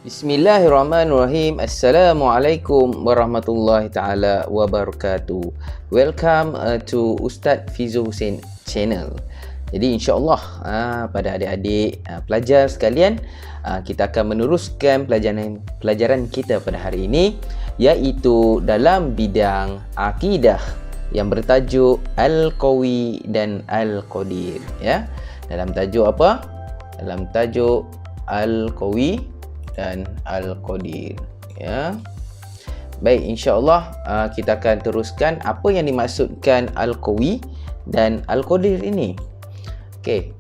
Bismillahirrahmanirrahim. Assalamualaikum warahmatullahi taala wabarakatuh. Welcome to Ustaz Fizu Hussein channel. Jadi insya-Allah pada adik-adik pelajar sekalian, kita akan meneruskan pelajaran kita pada hari ini, iaitu dalam bidang akidah yang bertajuk Al-Qawi dan Al-Qadir, ya. Dalam tajuk apa? Dalam tajuk Al-Qawi dan Al-Qadir, ya. Baik, insya-Allah kita akan teruskan apa yang dimaksudkan Al-Qawi dan Al-Qadir ini. Okey.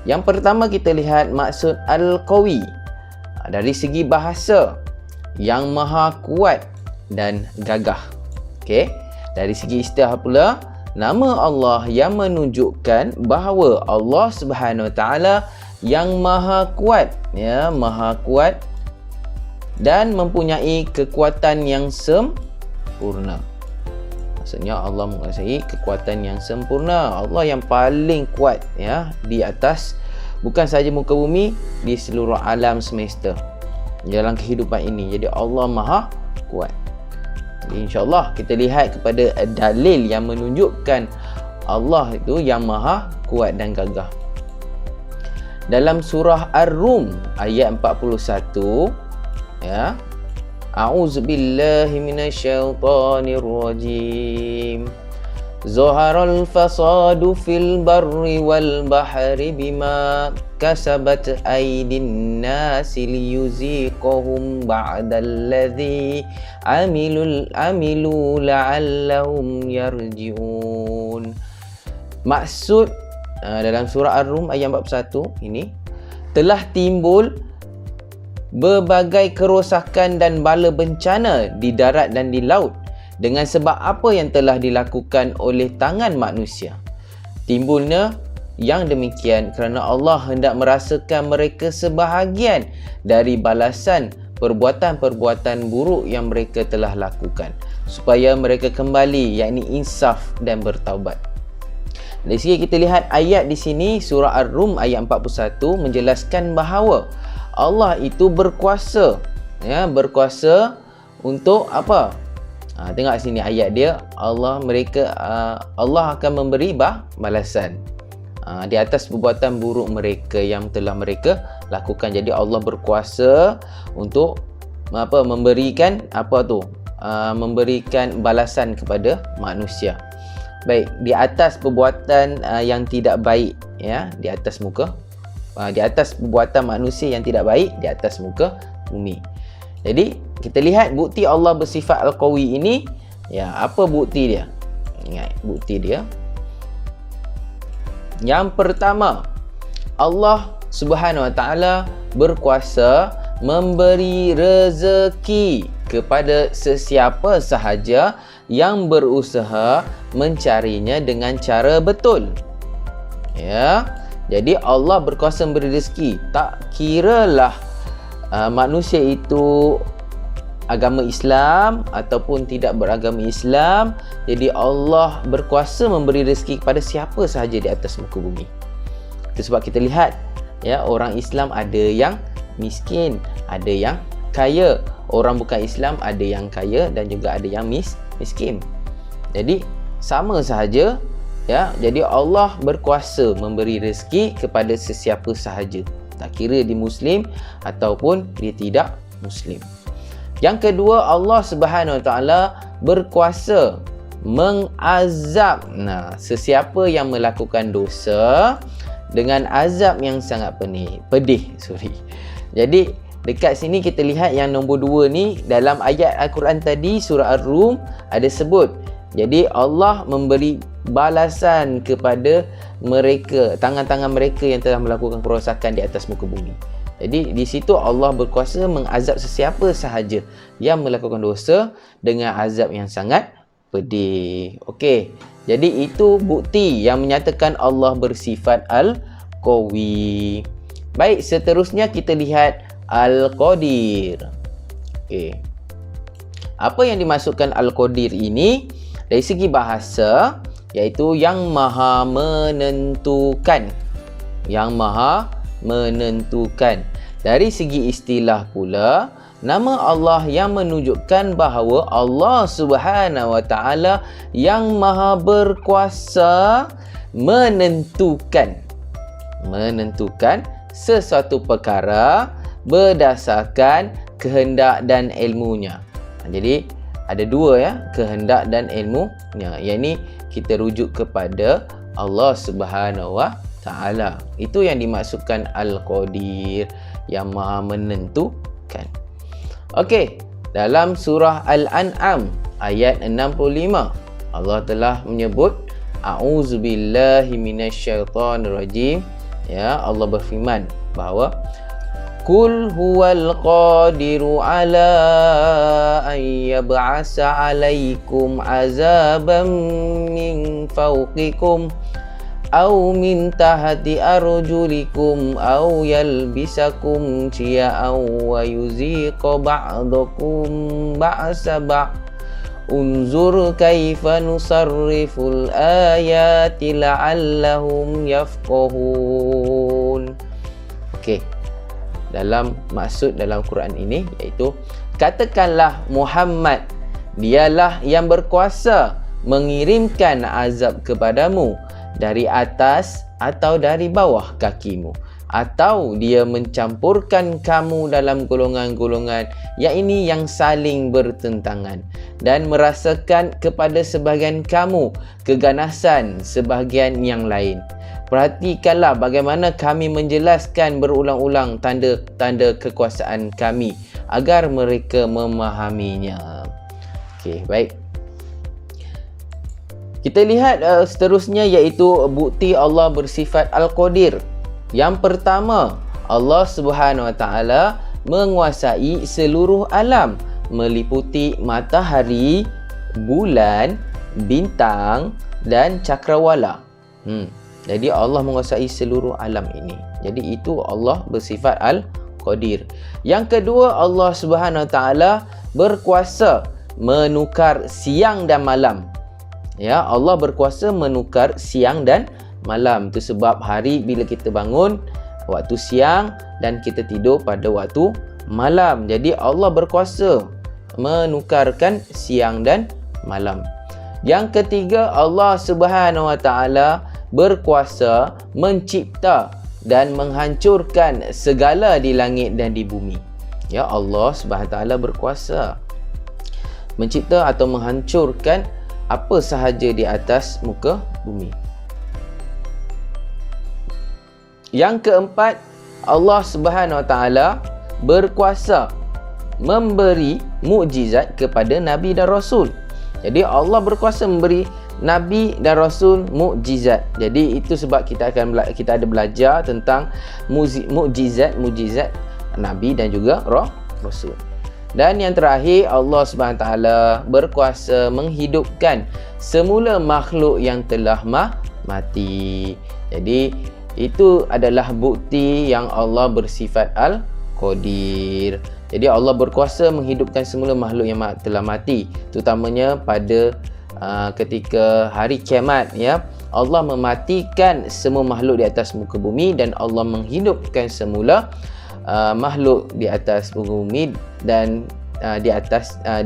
Yang pertama kita lihat maksud Al-Qawi dari segi bahasa, yang maha kuat dan gagah. Okey. Dari segi istilah pula, nama Allah yang menunjukkan bahawa Allah Subhanahu Wa Taala yang maha kuat, ya, maha kuat dan mempunyai kekuatan yang sempurna. Maksudnya Allah menguasai kekuatan yang sempurna. Allah yang paling kuat, ya, di atas bukan sahaja muka bumi, di seluruh alam semesta dalam kehidupan ini. Jadi Allah maha kuat. Jadi insya-Allah kita lihat kepada dalil yang menunjukkan Allah itu yang maha kuat dan gagah. Dalam surah Ar-Rum ayat 41, ya, a'udzubillahi minasyaitonir rajim. Zaharal fasadu fil barri wal bahri bima kasabat aydin nasi liyuziqahum ba'dalladzi amilu la'allahum yarji'un. Maksud dalam surah Ar-Rum ayat 41 ini, telah timbul berbagai kerosakan dan bala bencana di darat dan di laut dengan sebab apa yang telah dilakukan oleh tangan manusia. Timbulnya yang demikian kerana Allah hendak merasakan mereka sebahagian dari balasan perbuatan-perbuatan buruk yang mereka telah lakukan, supaya mereka kembali, yakni insaf dan bertaubat. Dari segi kita lihat ayat di sini, surah Ar-Rum ayat 41 menjelaskan bahawa Allah itu berkuasa, ya, berkuasa untuk apa? Tengok sini ayat dia, Allah akan memberi balasan di atas perbuatan buruk mereka yang telah mereka lakukan. Jadi Allah berkuasa untuk memberikan memberikan balasan kepada manusia. Baik, di atas perbuatan yang tidak baik, ya, di atas muka, di atas perbuatan manusia yang tidak baik di atas muka bumi. Jadi kita lihat bukti Allah bersifat Al-Qawi ini, ya, apa bukti dia? Ingat bukti dia. Yang pertama, Allah Subhanahu Wa Taala berkuasa memberi rezeki kepada sesiapa sahaja yang berusaha mencarinya dengan cara betul. Ya. Jadi Allah berkuasa memberi rezeki. Tak kiralah manusia itu agama Islam ataupun tidak beragama Islam. Jadi Allah berkuasa memberi rezeki kepada siapa sahaja di atas muka bumi. Itu sebab kita lihat, ya, orang Islam ada yang miskin, ada yang kaya. Orang bukan Islam ada yang kaya dan juga ada yang miskin. Jadi sama sahaja. Ya, jadi Allah berkuasa memberi rezeki kepada sesiapa sahaja, tak kira dia Muslim ataupun dia tidak Muslim. Yang kedua, Allah Subhanahu Wa Taala berkuasa mengazab sesiapa yang melakukan dosa dengan azab yang sangat pedih. Jadi dekat sini kita lihat yang nombor 2 ni, dalam ayat Al-Quran tadi surah Ar-Rum ada sebut. Jadi Allah memberi balasan kepada mereka, tangan-tangan mereka yang telah melakukan kerosakan di atas muka bumi. Jadi di situ Allah berkuasa mengazab sesiapa sahaja yang melakukan dosa dengan azab yang sangat pedih. Okey. Jadi itu bukti yang menyatakan Allah bersifat Al-Qawi. Baik, seterusnya kita lihat Al-Qadir. Okey. Apa yang dimaksudkan Al-Qadir ini? Dari segi bahasa, iaitu yang maha menentukan. Yang maha menentukan. Dari segi istilah pula, Nama Allah yang menunjukkan bahawa Allah Subhanahu Wa Taala yang Maha Berkuasa menentukan sesuatu perkara berdasarkan kehendak dan ilmunya. Jadi ada dua ya, kehendak dan ilmunya. Yang ni kita rujuk kepada Allah Subhanahu Wa Taala. Itu yang dimaksudkan Al-Qadir, yang Maha menentukan. Okey, dalam surah Al-An'am ayat 65 Allah telah menyebut a'udzubillahi minasyaitonirrajim. Ya, Allah berfirman bahawa Qul huwal qadiru ala an yab'asa 'alaikum 'azaban min fawqikum aw min tahti arjulikum aw yalbisakum syi'an wa yuziqa ba'dakum ba'sa ba'd unzur kaifa nusarriful ayati la'allahum yafqahun. Okey, dalam maksud dalam Quran ini iaitu katakanlah Muhammad dialah yang berkuasa mengirimkan azab kepadamu dari atas atau dari bawah kakimu, atau dia mencampurkan kamu dalam golongan-golongan yang saling bertentangan dan merasakan kepada sebahagian kamu keganasan sebahagian yang lain. Perhatikanlah bagaimana kami menjelaskan berulang-ulang tanda-tanda kekuasaan kami agar mereka memahaminya. Okey, baik. Kita lihat seterusnya iaitu bukti Allah bersifat Al-Qadir. Yang pertama, Allah Subhanahu Wa Taala menguasai seluruh alam meliputi matahari, bulan, bintang dan cakrawala. Jadi Allah menguasai seluruh alam ini. Jadi itu Allah bersifat Al-Qadir. Yang kedua, Allah Subhanahu Wa Taala berkuasa menukar siang dan malam. Ya, Allah berkuasa menukar siang dan malam. Itu sebab hari bila kita bangun waktu siang dan kita tidur pada waktu malam. Jadi Allah berkuasa menukarkan siang dan malam. Yang ketiga, Allah Subhanahu Wa Taala berkuasa mencipta dan menghancurkan segala di langit dan di bumi. Ya, Allah Subhanahu Wa Taala berkuasa mencipta atau menghancurkan apa sahaja di atas muka bumi. Yang keempat, Allah Subhanahu Wa Taala berkuasa memberi mukjizat kepada Nabi dan Rasul. Jadi Allah berkuasa memberi Nabi dan Rasul mukjizat. Jadi itu sebab kita ada belajar tentang mukjizat Nabi dan juga Rasul. Dan yang terakhir, Allah Subhanahu Wa Taala berkuasa menghidupkan semula makhluk yang telah mati. Jadi itu adalah bukti yang Allah bersifat Al-Qadir. Jadi Allah berkuasa menghidupkan semula makhluk yang telah mati, terutamanya pada ketika hari kiamat, ya. Allah mematikan semua makhluk di atas muka bumi dan Allah menghidupkan semula makhluk di atas muka bumi dan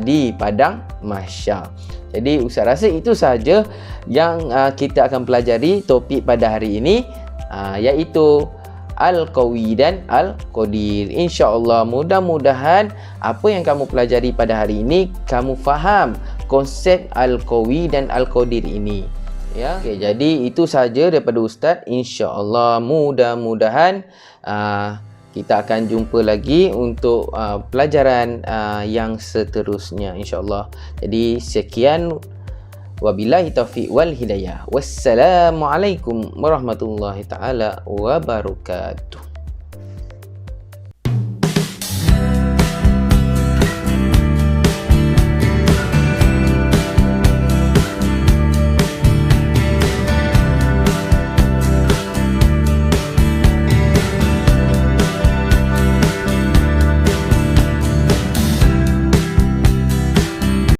di padang mahsyar. Jadi Ustaz rasa itu sahaja yang kita akan pelajari topik pada hari ini, iaitu Al-Qawi dan Al-Qadir. InsyaAllah mudah-mudahan apa yang kamu pelajari pada hari ini kamu faham konsep Al-Qawi dan Al-Qadir ini. Ya, okay, jadi itu sahaja daripada Ustaz. InsyaAllah mudah-mudahan kita akan jumpa lagi untuk pelajaran yang seterusnya, insyaAllah. Jadi sekian, wabillahi taufiq wal hidayah. Wassalamualaikum warahmatullahi taala wabarakatuh.